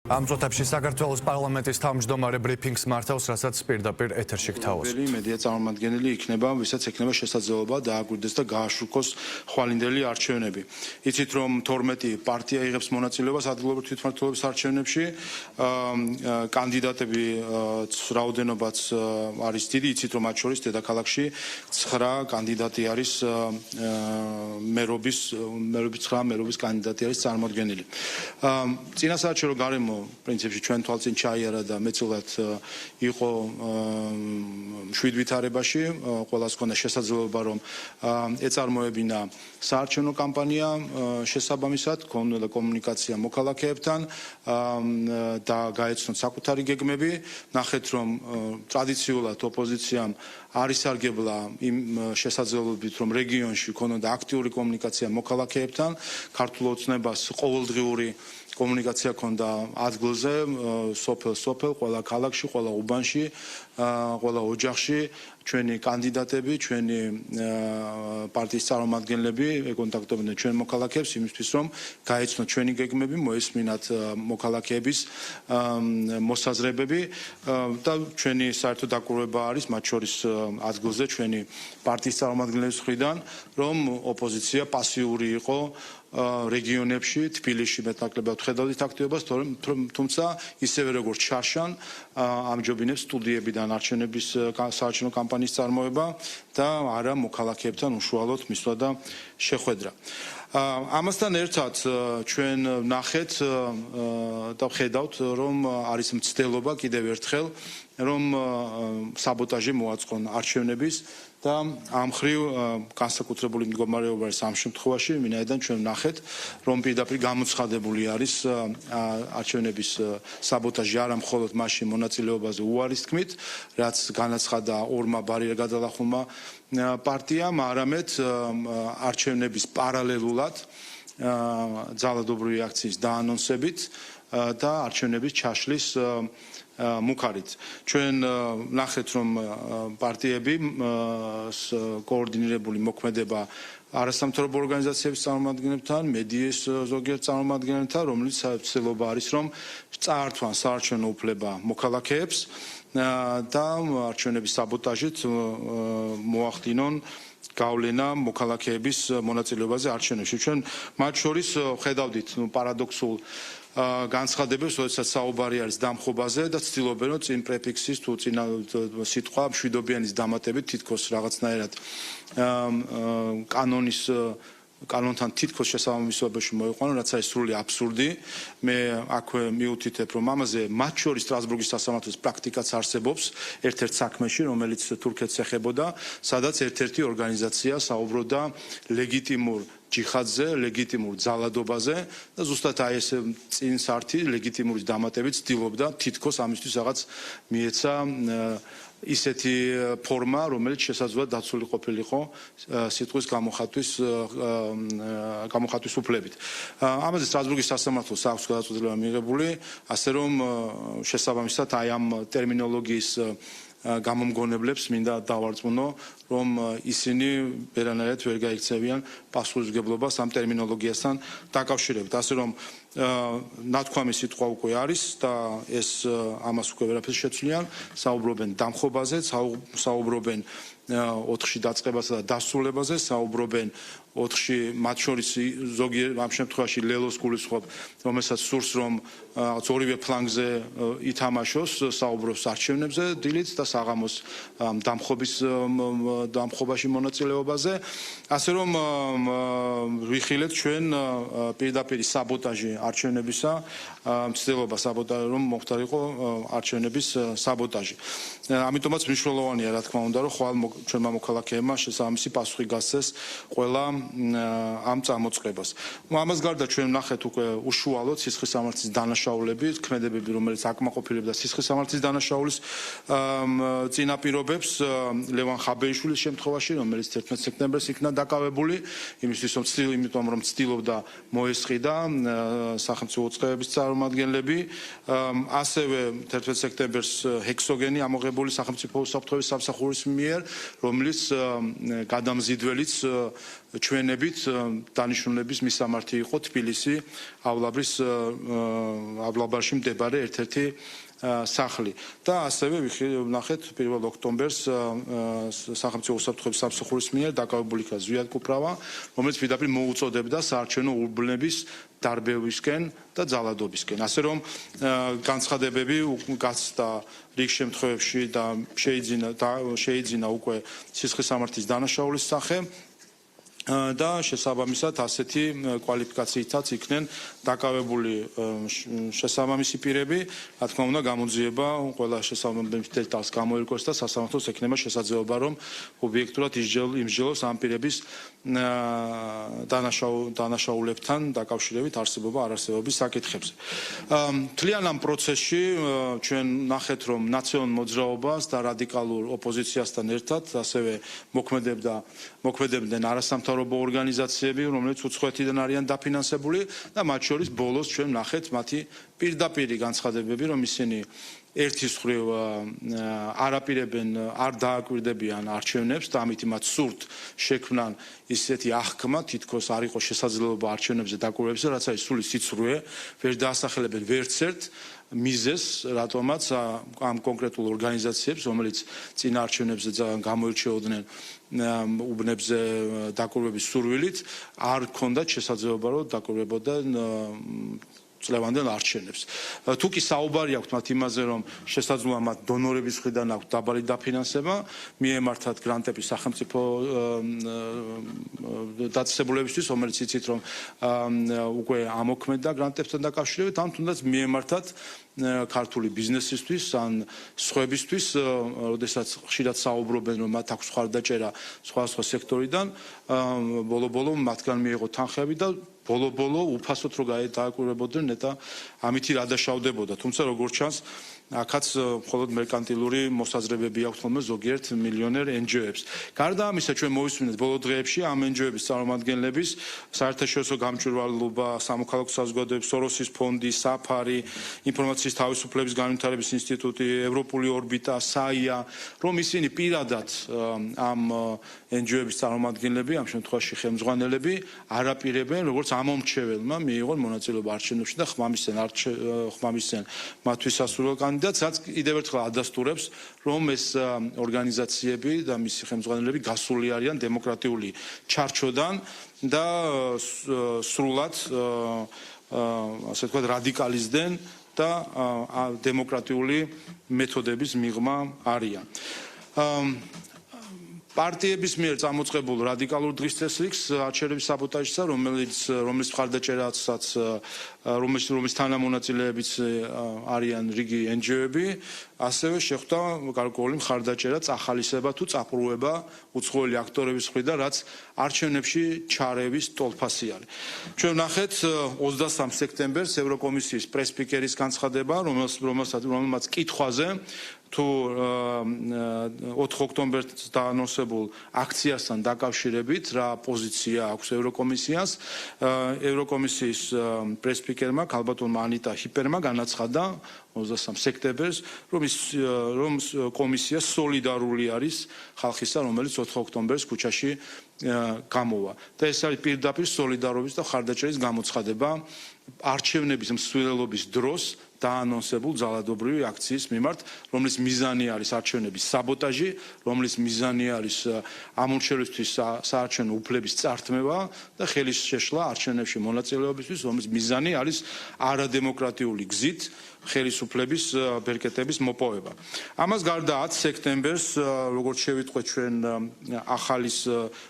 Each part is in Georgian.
ამ წუთებში საქართველოს პარლამენტის თავმჯდომარე ბრიფინგს მართავს, რასაც პირდაპირ ეთერში გთავაზობთ. მედია წარმომადგენელი იქნება, ვისაც ექნება შესაძლებლობა დააკვირდეს და გააშუქოს ხვალინდელი არჩევნები. იცით, რომ 12 პარტია იღებს მონაწილეობას ადგილობრივ თვითმმართველობის არჩევნებში. კანდიდატები რაოდენობაც არის დიდი, იცით, რომ მათ შორის დედაქალაქში 9 კანდიდატი არის მერობის 9 მერობის კანდიდატი არის წარმოდგენილი. წინასაარჩევნო გარემო პრინციპში ჩვენ თვალწინ ჩაიარა და მეცილად იყო 7 ვითარებაში, ყველას ჰქონდა შესაძლებლობა რომ ეწარმოებინა საარჩევნო კამპანია შესაბამისად, ქონდა კომუნიკაცია მოქალაქეებთან და გაეცნოთ საკუთარი გეგმები, ნახეთ რომ ტრადიციულად ოპოზიციამ არ ისარგებლა იმ შესაძლებლობით რომ რეგიონში ქონოდა აქტიური კომუნიკაცია მოქალაქეებთან, ქართულ ოცნებას ყოველდღიური კომუნიკაცია ქონდა ადგილზე, სოფელ, ყველა ქალაქში, ყველა უბანში, ყველა ოჯახში, ჩვენი კანდიდატები, ჩვენი პარტიის წარმომადგენლები ეკონტაქტობდნენ ჩვენ მოქალაქეებს იმისთვის, რომ გაეცნოთ ჩვენი გეგმები, მოესმინათ მოქალაქეების მოსაზრებები და ჩვენი საერთო დაკვირვება არის მათ შორის ადგილზე ჩვენი პარტიის წარმომადგენლების მხრიდან, რომ ოპოზიცია პასიური იყო რეგიონებში, თბილისში მეტნაკლებად ხედავდით აქტივობას, თუმცა ისევე როგორც შარშან ამჯობინებს სტუდიებიდან არჩევნების საარჩევნო კამპანიის წარმოება და არა მოქალაქეებთან უშუალოდ მისვლა და შეხვედრა. ამასთან ერთად ჩვენ ნახეთ და ხედავთ, რომ არის მცდელობა კიდევ ერთხელ, რომ საბოტაჟი მოაწყონ არჩევნების და ამ მხრივ განსაკუთრებული მდგომარეობა არის ამ შემთხვევაში, ვინაიდან ჩვენ ნახეთ, რომ პირდაპირ გამოცხადებული არის არჩევნების საბოტაჟი არა მხოლოდ მასში მონაწილეობაზე უარის თქმით, რაც განაცხადა 2 ბარიერა გადალახულმა პარტიამ, არამედ არჩევნების პარალელურად ძალადობრივი აქციის დაანონსებით და არჩევნების ჩაშლის მუქარით. ჩვენ ნახეთ, რომ პარტიები კოორდინირებული მოქმედება არასამთავრობო ორგანიზაციების წარმომადგენლებთან, მედიის ზოგიერთ წარმომადგენლებთან, რომლის ცდილობა არის, რომ წაართვან საარჩევნო უფლება მოქალაქეებს და არჩევნების საბოტაჟით მოახდინონ გავლენა მოქალაქეების მონაწილეობაზე არჩევნებში. ჩვენ მათ შორის ხედავდით პარადოქსულ განცხადებებს, როდესაც საუბარი არის დამხობაზე და ცდილობენ რომ წინ პრეფიქსის თუ წინა სიტყვა მშვიდობიანის დამატებით თითქოს რაღაცნაირად კანონთან თითქოს შესაბამისობაში მოიყვანონ, რაც არის სრული აბსურდი. მე აქვე მიუთითებ, რომ ამაზე მათ შორის სტრასბურგის სასამართლოს პრაქტიკაც არსებობს ერთ-ერთ საქმეში, რომელიც თურქეთს ეხებოდა, სადაც ერთ-ერთი ორგანიზაცია საუბრობდა ლეგიტიმურ ჯიხადზე, ლეგიტიმურ ძალადობაზე და ზუსტად აი ეს წინ სართი ლეგიტიმურის დამატებით ცდილობდა თითქოს ამისთვის რაღაც მიეცა ისეთი ფორმა, რომელიც შესაძლოა დაცული ყოფილიყო სიტყვის გამოხატვის უფლებით. ამაზე სტრასბურგის სასამართლოს აქვს გადაწყვეტილება მიღებული, ასე რომ შესაბამისად აი ამ ტერმინოლოგიის გამომგონებლებს მინდა დავარწმუნო, რომ ისინი ვერანაირად ვერ გაიქცევიან პასუხისმგებლობას ამ ტერმინოლოგიასთან დაკავშირებით. ასე რომ ნათქვამი სიტყვა უკვე არის და ეს ამას უკვე ვერაფერს შეცვლიან, საუბრობენ დამხობაზე, საუბრობენ 4-ში დაწყებასა და დასრულებაზე, საუბრობენ 4-ში მათ შორის ზოგიერთ ამ შემთხვევაში ლელოს გულისხმობ, რომელსაც სურს რომ ორივე ფლანგზე ითამაშოს, საუბრობს არჩევნებზე დილით და საღამოს დამხობაში მონაწილეობაზე. ასე რომ ვიხილეთ ჩვენ პირდაპირ საბოტაჟი არჩევნებისა, მცდელობა საბოტაჟი რომ მოხდარიყო არჩევნების საბოტაჟი. ამიტომაც მნიშვნელოვანია, რა თქმა უნდა, რომ ხვალ ჩვენმა მოქალაქეებმა შესაბამისი პასუხი გასცეს ყველა ამ წამოწყებას. ამას გარდა ჩვენ ნახეთ უკვე უშუალოდ სისხლის სამართლის დანაშაულები, ქმედებები, რომელიც აკმაყოფილებდა სისხლის სამართლის დანაშაულის წინაპირობებს, ლევან ხაბეიშვილის შემთხვევაში, რომელიც 11 სექტემბერს იქნა დაკავებული, იმიტომ რომ ცდილობდა მოესყიდა სახელმწიფო უწყებების წარმომადგენლები, ასევე 11 სექტემბერს ჰექსოგენი ამოღებული სახელმწიფო უსაფრთხოების სამსახურის მიერ, რომლის გადამზიდველიც ჩვენ ჩვენებით დანიშნულების მისამართი იყო თბილისი ავლაბარში მდებარე ერთ-ერთი სახლი და ასევე ვნახეთ 1 ოქტომბერს სახელმწიფო უსაფრთხოების სამსახურის მიერ დაკავებული იქნა ზვიად კუპრავა, რომელიც პირდაპირ მოუწოდებდა საარჩევნო ურბლების დარბევისკენ და ძალადობისკენ. ასე რომ განცხადებები გაცდა რიგ შემთხვევებში და შეიძინა უკვე სისხლის სამართლის დანაშაულის სახე და შესაბამისად ასეთი კვალიფიკაციითაც იქნენ დაკავებული შესაბამისი პირები, რა თქმა უნდა, გამოძიება ყველა შესაბამის დეტალს გამოირკვევს და სასამართლოს ექნება შესაძლებლობა, რომ ობიექტურად იმსჯელოს ამ პირების დანაშაულებთან დაკავშირებით არსებობა არ-არსებობის საკითხებზე. მთლიან ამ პროცესში ჩვენ ნახეთ, რომ ნაციონალურ მოძრაობას და რადიკალურ ოპოზიციასთან ერთად ასევე მოქმედებდნენ არასამთავრობო ორგანიზაციები, რომლებიც უცხოეთიდან არიან დაფინანსებული და მათ შორის ბოლოს ჩვენ ნახეთ მათი პირდაპირი განცხადებები, რომ ისინი ერთის მხრივ არ დააკვირდებიან არჩევნებს და ამით მათ სურთ შექმნან ისეთი აღქმა, თითქოს არ იყოს შესაძლებლობა არჩევნებზე დაკვირვებისა, რაც არის სული სიცრუე, ვერ დაასახელებენ ვერცერთ მიზეს, რატომაც ამ კონკრეტულ ორგანიზაციებს, რომელიც წინა არჩევნებზე გამოირჩეოდნენ უბნებზე დაკვირვების სურვილით, არ ჰქონდათ შესაძლებლობა, რომ დაკვირვებოდნენ წლევანდელ არჩევნებს. თუ კი საუბარი აქვს მათ იმაზე, რომ შესაძლოა მათ დონორების მხრიდან აქვს დაბალი დაფინანსება, მიემართათ გრანტები სახელმწიფო დაწესებულებისთვის, რომელიც იცით, რომ უკვე ამოქმედდა გრანტებთან დაკავშირებით, ან თუნდაც მიემართათ ქართული ბიზნესისთვის ან სხვებისთვის, როდესაც ხშირად საუბრობენ, რომ მათ აქვს მხარდაჭერა სხვა სექტორიდან, ბოლო-ბოლო მათგან მიიღო თანხები და ბოლო-ბოლო უფასოდ რო დააკვირვებოდნენ და ამითი რა დაშავდებოდა. თუმცა როგორც ჩანს, აქაც მხოლოდ მერკანტილური მოსაზრებები აქვს ხოლმე ზოგიერთ მილიონერ NGO-ებს. გარდა ამისა, ჩვენ მოვისმინეთ ბოლო დღეებში ამ NGO-ების წარმომადგენლების საერთაშორისო გამჭვირვალობა, სამოქალაქო საზოგადოების, სოროსის ფონდი, საფარი, ინფორმაციის თავისუფლების განვითარების ინსტიტუტი, ევროპული ორბიტა, SAIA, რომ ისინი პირადად ამ NGO-ების წარმომადგენლები, ამ შემთხვევაში ხელმძღვანელები, არაპირებენ, როგორც ამომრჩეველმა მიიღონ მონაწილეობა არჩევნებში და ხმამისცენ მათთვის სასურველ კანდიდატს, რაც კიდევ ერთხელ ადასტურებს, რომ ეს ორგანიზაციები და მისი ხელმძღვანელები გასული არიან დემოკრატიული ჩარჩოდან და სრულად ასე ვთქვათ რადიკალიზდნენ და დემოკრატიული მეთოდების მიღმა არიან. პარტიების მიერ წამოწყებულ რადიკალურ დღის წესრიგს არჩევნების საბოტაჟისა, რომლის მხარდაჭერასაც რომლის თანამონაწილეებიც არიან რიგი NGO-ები, ასევე შეხვდა გარკვეული მხარდაჭერა, წახალისება თუ წაყრუება უცხოელი აქტორების მხრიდან, რაც არჩევნებში ჩარევის ტოლფასი არის. ჩვენ ვნახეთ 23 სექტემბერს ევროკომისიის პრეს-სპიკერის განცხადება, რომელმაც კითხვაზე თუ 4 ოქტომბერს დაანონსებულ აქციასთან დაკავშირებით რა პოზიცია აქვს ევროკომისიას, ევროკომისიის პრეს-სპიკერმა ქალბატონმა ანიტა ჰიპერმა განაცხადა 23 სექტემბერს, რომ კომისია სოლიდარული არის ხალხისა, რომელიც 4 ოქტომბერს ქუჩაში გამოვა. და ეს არის პირდაპირ სოლიდარობის და მხარდაჭერის გამოცხადება არჩევნების მსვლელობის დროს დაანონსებულ ძალადობრივი აქციის მიმართ, რომლის მიზანი არის არჩევნების საბოტაჟი, რომლის მიზანი არის ამორჩევლისთვის საარჩევნო უფლების წართმევა და ხელის შეშლა არჩევნებში მონაწილეობისთვის, რომლის მიზანი არის არადემოკრატიული გზით ხელისუფლების ბერკეტების მოპოვება. ამას გარდა 10 სექტემბერს, როგორც შევიტყვეთ ჩვენ ახალის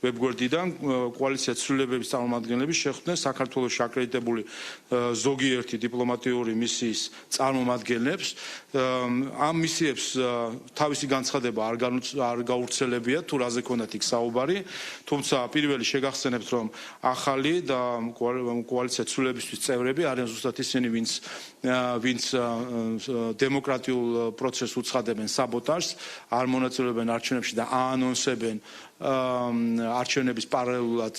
ვებგვერდიდან, კოალიცია ცვლილებების წარმომადგენლები შეხვდნენ საქართველოში აკრედიტებული ზოგიერთი დიპლომატიური მისიის წარმომადგენლებს. ამ მისიებს თავისი განცხადება არ გავრცელებია, თუ რაზე ქონდათ იქ საუბარი, თუმცა პირველი შეგახსენებთ, რომ ახალი და კოალიცია ცვლილებისთვის წევრები არიან ზუსტად ისინი, ვინც დემოკრატიულ პროცესს უცხადებენ საბოტაჟს, არ მონაწილეობენ არჩევნებში და აანონსებენ არჩევნების პარალელურად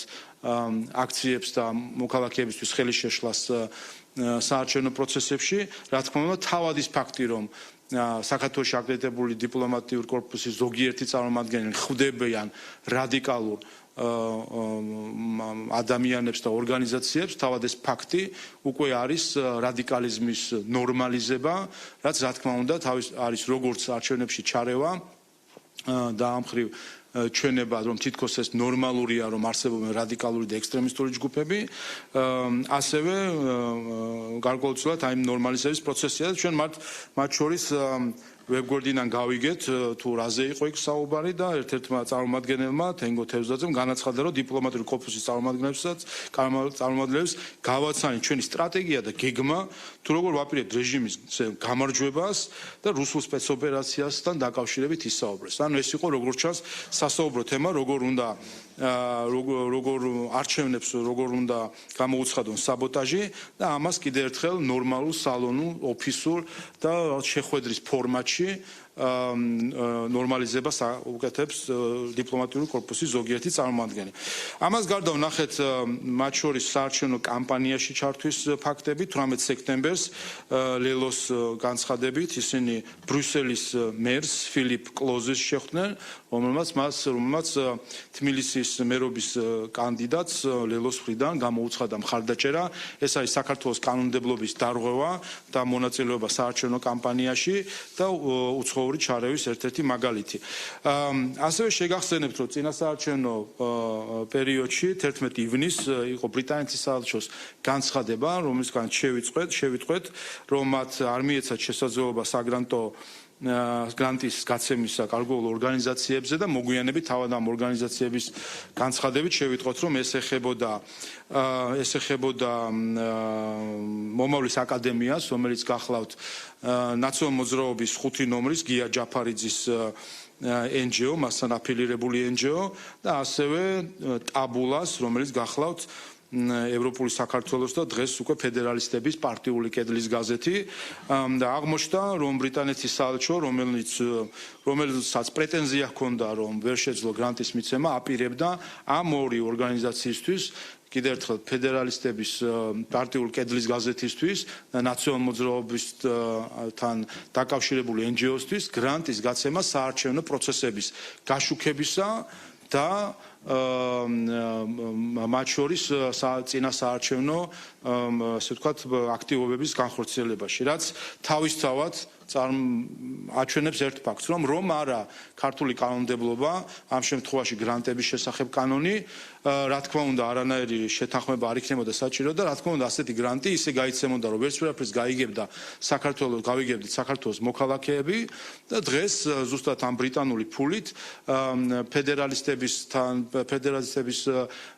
აქციებს და მოქალაქეებისთვის ხელის შეშლას საარჩევნო პროცესებში. რა თქმა უნდა, თავად ის ფაქტი, რომ საქართველოში აკრედიტებული დიპლომატიური კორპუსის ზოგიერთი წარმომადგენელი ხვდებიან რადიკალურ ადამიანებს და ორგანიზაციებს, თავად ეს ფაქტი უკვე არის რადიკალიზმის ნორმალიზება, რაც რა თქმა უნდა არის როგორც არჩევნებში ჩარევა და ამ მხრივ ჩვენება, რომ თითქოს ეს ნორმალურია, რომ არსებობენ რადიკალური და ექსტრემისტული ჯგუფები, ასევე გარკვეულწილად აი ნორმალიზების პროცესია და ჩვენ მათ შორის ვებგვერდიდან გავიგეთ თუ რაზე იყო იქ საუბარი და ერთ-ერთმა წარმომადგენელმა თენგო თევზაძემ განაცხადა, რომ დიპლომატიური კორპუსის წარმომადგენლებს გავაცანით ჩვენი სტრატეგია და გეგმა თუ როგორ ვაპირებთ რეჟიმის გამარჯვებას და რუსულ სპეცოპერაციასთან დაკავშირებით ისაუბრეს. ანუ ეს იყო როგორც ჩანს სასაუბრო თემა, როგორ არჩევნებს როგორ უნდა გამოუცხადონ საბოტაჟი და ამას კიდევ ერთხელ ნორმალურ სალონურ ოფისურ და შეხვედრის ფორმატში ნორმალიზებას უკეთებს დიპლომატიური კორპუსის ზოგიერთი წარმომადგენელი. ამას გარდა ვნახეთ მათ შორის საარჩევნო კამპანიაში ჩართვის ფაქტები 18 სექტემბერს ლელოს განცხადებით ისინი ბრიუსელის მერს ფილიპ კლოზეს შეხვდნენ, რომელმაც თბილისის მერობის კანდიდატს ლელოს მხრიდან გამოუცხადა მხარდაჭერა. ეს არის საქართველოს კანონმდებლობის დარღვევა და მონაწილეობა საარჩევნო კამპანიაში და უცხოური ჩარევის ერთ-ერთი მაგალითი. ასევე შეგახსენებთ, რომ წინასაარჩევნო პერიოდში 11 ივნისს იყო ბრიტანეთის საელჩოს განცხადება, რომელისგან შევიტყვეთ, რომ მათ არ მიეცათ შესაძლებლობა გრანტის გაცემისა გარკვეულ ორგანიზაციებზე და მოგვიანებით თავად ამ ორგანიზაციების განცხადებით შევიტყვეთ, რომ ეს ეხებოდა მომავლის აკადემიას, რომელიც გახლავთ ნაციონალური მოძრაობის 5 ნომრის გია ჯაფარიძის NGO, მასთან აფილირებული NGO და ასევე ტაბულას, რომელიც გახლავთ ევროპული საქართველოს და დღეს უკვე ფედერალისტების პარტიული კედლის გაზეთი და აღმოჩნდა, რომ ბრიტანეთის საელჩო, რომელსაც პრეტენზია ჰქონდა, რომ ვერ შეძლო გრანტის მიცემა, აპირებდა ამ ორი ორგანიზაციისთვის კიდევ ერთხელ ფედერალისტების პარტიული კედლის გაზეთისთვის და ნაციონალურ მოძრაობასთან დაკავშირებული NGO-ისთვის გრანტის გაცემა საარჩევნო პროცესების გაშუქებისა და მათ შორის წინასაარჩევნო ასე ვთქვათ აქტივობების განხორციელებაში, რაც თავისთავად აჩვენებს ერთ ფაქტს, რომ არა ქართული კანონმდებლობა, ამ შემთხვევაში გრანტების შესახებ კანონი, რა თქმა უნდა, არანაირი შეთანხმება არ იქნებოდა საჭირო და რა თქმა უნდა, ასეთი გრანტი ისე გაიცემოდა, რომ ვერც ვერაფერს გავიგებდით საქართველოს მოქალაქეები და დღეს ზუსტად ამ ბრიტანული ფულით ფედერალისტების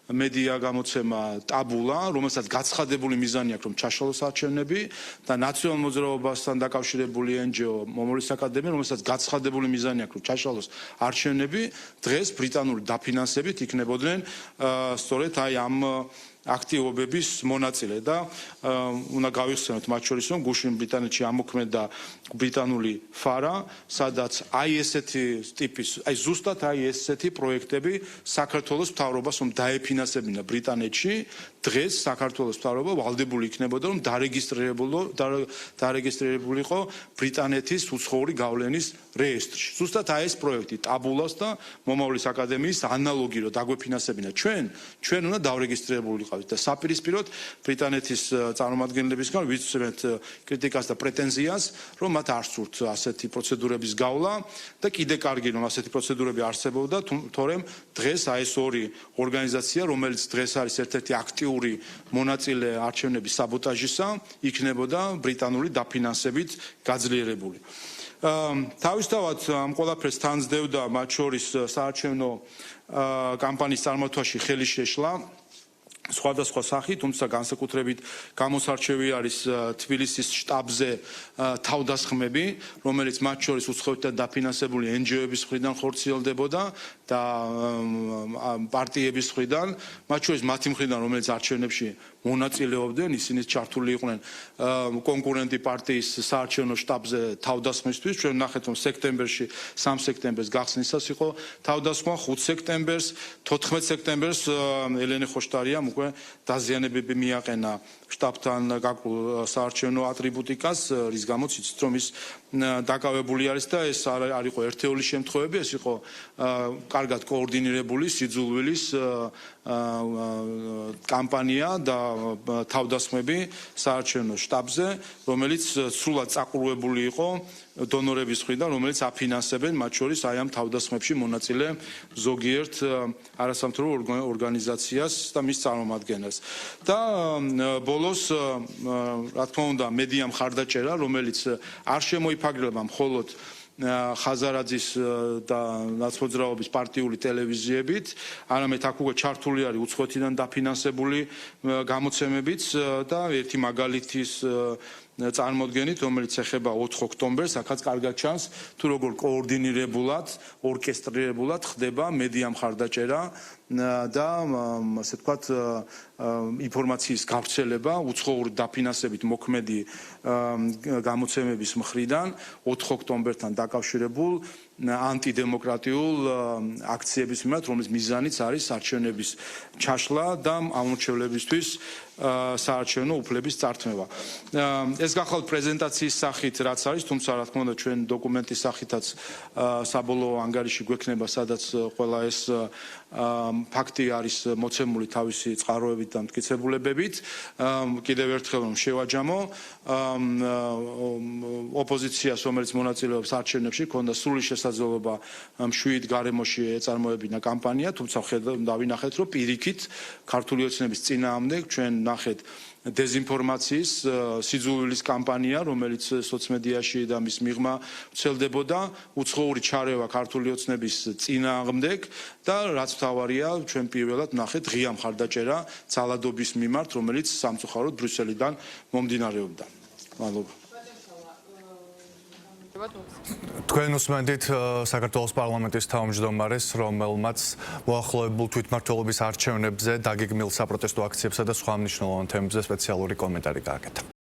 მედია გამოცემა ტაბულა, რომელსაც გაცხადებული მიზანი აქვს, რომ ჩაშალოს არჩევნები და ნაციონალურ მოძრაობასთან დაკავშირებული NGO მომავლის აკადემია, რომელსაც გაცხადებული მიზანი აქვს, რომ ჩაშალოს არჩევნები, დღეს ბრიტანული დაფინანსებით იქნებოდნენ სწორედ აი ამ აქტივობების მონაწილე და უნდა გავიხსენოთ მათ შორის, რომ გუშინ ბრიტანეთში ამოქმედა ბრიტანული ფარა, სადაც აი ესეთი ტიპის, აი ზუსტად აი ესეთი პროექტები საქართველოს მთავრობას რომ დაეფინანსებინა ბრიტანეთში, დღეს საქართველოს მთავრობა ვალდებული იქნებოდა, რომ დარეგისტრირებულიყო ბრიტანეთის უცხოური გავლენის რეესტრში. ზუსტად აი ეს პროექტი ტაბულას და მომავლის აკადემიის ანალოგი რომ დაგვეფინანსებინა ჩვენ უნდა დავრეგისტრირებულიყო და საპირისპიროდ ბრიტანეთის წარმომადგენლებისგან ვიცემთ კრიტიკას და პრეტენზიას, რომ მათ არ სურთ ასეთი პროცედურების გავლა და კიდე კარგი რომ ასეთი პროცედურები არსებობდა, თორემ დღეს აი ეს ორი ორგანიზაცია, რომელიც დღეს არის ერთ-ერთი აქტიური მონაწილე არჩევნების საბოტაჟისა, იქნებოდა ბრიტანული დაფინანსებით გაძლიერებული. თავისთავად ამ ყველაფერს თანძდევდა მათ შორის საარჩევნო კამპანიის წარმართვაში ხელი შეშლა სხვადასხვა სახით, თუმცა განსაკუთრებით გამოსარჩევი არის თბილისის შტაბზე თავდასხმები, რომელიც მათ შორის უცხოეთთან დაფინანსებული NGO-ების მხრიდან ხორციელდებოდა და პარტიების მხრიდან, მათ შორის მათი მხრიდან, რომელიც არჩევნებში მონაწილეობდნენ, ისინი ჩართული იყვნენ კონკურენტი პარტიის საარჩევნო შტაბზე თავდასხმისთვის. ჩვენ ვნახეთ, რომ სექტემბერში 3 სექტემბერს გახსნისას იყო თავდასხმა, 5 სექტემბერს, 14 სექტემბერს ელენე ხოშტარიამ უკვე დაზიანებები მიაყენა შტაბთან გაყრულ საარჩევნო ატრიბუტიკას, რის გამოც იცით რომ ის დაკავებული არის და ეს არ იყო ერთეული შემთხვევები, ეს იყო კარგად კოორდინირებული სიძულვილის კამპანია და თავდასხმები საარჩევნო შტაბზე, რომელიც სრულად წაყურებული იყო დონორების მხრიდან, რომელიც აფინანსებენ მათ შორის აი ამ თავდასხმებში მონაწილე ზოგიერთ არასამთავრობო ორგანიზაციას და მის წარმომადგენელს. და ბოლოს, რა თქმა უნდა, მედია მხარდაჭერა, რომელიც არ შემოიფაგრება მხოლოდ ხაზარაძის და ნაცმოძრაობის პარტიული ტელევიზიებით, არამედ აქ უკვე ჩართული არის უცხოეთიდან დაფინანსებული გამოცემებიც და ერთი მაგალითის წარმოდგენით, რომელიც ეხება 4 ოქტომბერს, აქაც კარგად ჩანს, თუ როგორ კოორდინირებულად, ორკესტრირებულად ხდება მედია მხარდაჭერა და ასე ვთქვათ, ინფორმაციის გავრცელება უცხოური დაფინანსებით მოქმედი გამოცემების მხრიდან 4 ოქტომბერთან დაკავშირებულ ანტიდემოკრატიულ აქციების მიმართ, რომლის მიზანიც არის არჩევნების ჩაშლა და ამორჩევლებისთვის საარჩევნო უფლების წართმევა. ეს გახლავთ პრეზენტაციის სახით, რაც არის, თუმცა რა თქმა უნდა ჩვენ დოკუმენტის სახითაც საბოლოო ანგარიში გვექნება, სადაც ყველა ეს ფაქტი არის მოცემული თავისი წყაროებით და მტკიცებულებებით. კიდევ ერთხელ რომ შევაჯამო, ოპოზიციას, რომელიც მონაწილეობს არჩევნებში, ჰქონდა სრული შესაძლებლობა მშვიდ გარემოში ეწარმოებინა კამპანია, თუმცა დავინახეთ, რომ პირიქით ქართული ოცნების წინააღმდეგ ჩვენ ნახეთ დეზინფორმაციის სიძულვილის კამპანია, რომელიც სოციმედიაში და მის მიღმა ვრცელდებოდა, უცხოური ჩარევა ქართული ოცნების წინააღმდეგ და რაც მთავარია, ჩვენ პირველად ნახეთ ღია მხარდაჭერა ძალადობის მიმართ, რომელიც სამწუხაროდ ბრიუსელიდან მომდინარეობდა. მადლობა. თქვენ უსმენთ საქართველოს პარლამენტის თავმჯდომარეს, რომელმაც მოახლოებულ თვითმმართველობის არჩევნებზე დაგეგმილ საპროტესტო აქციებსა და სხვა მნიშვნელოვან თემებზე სპეციალური კომენტარი გააკეთა.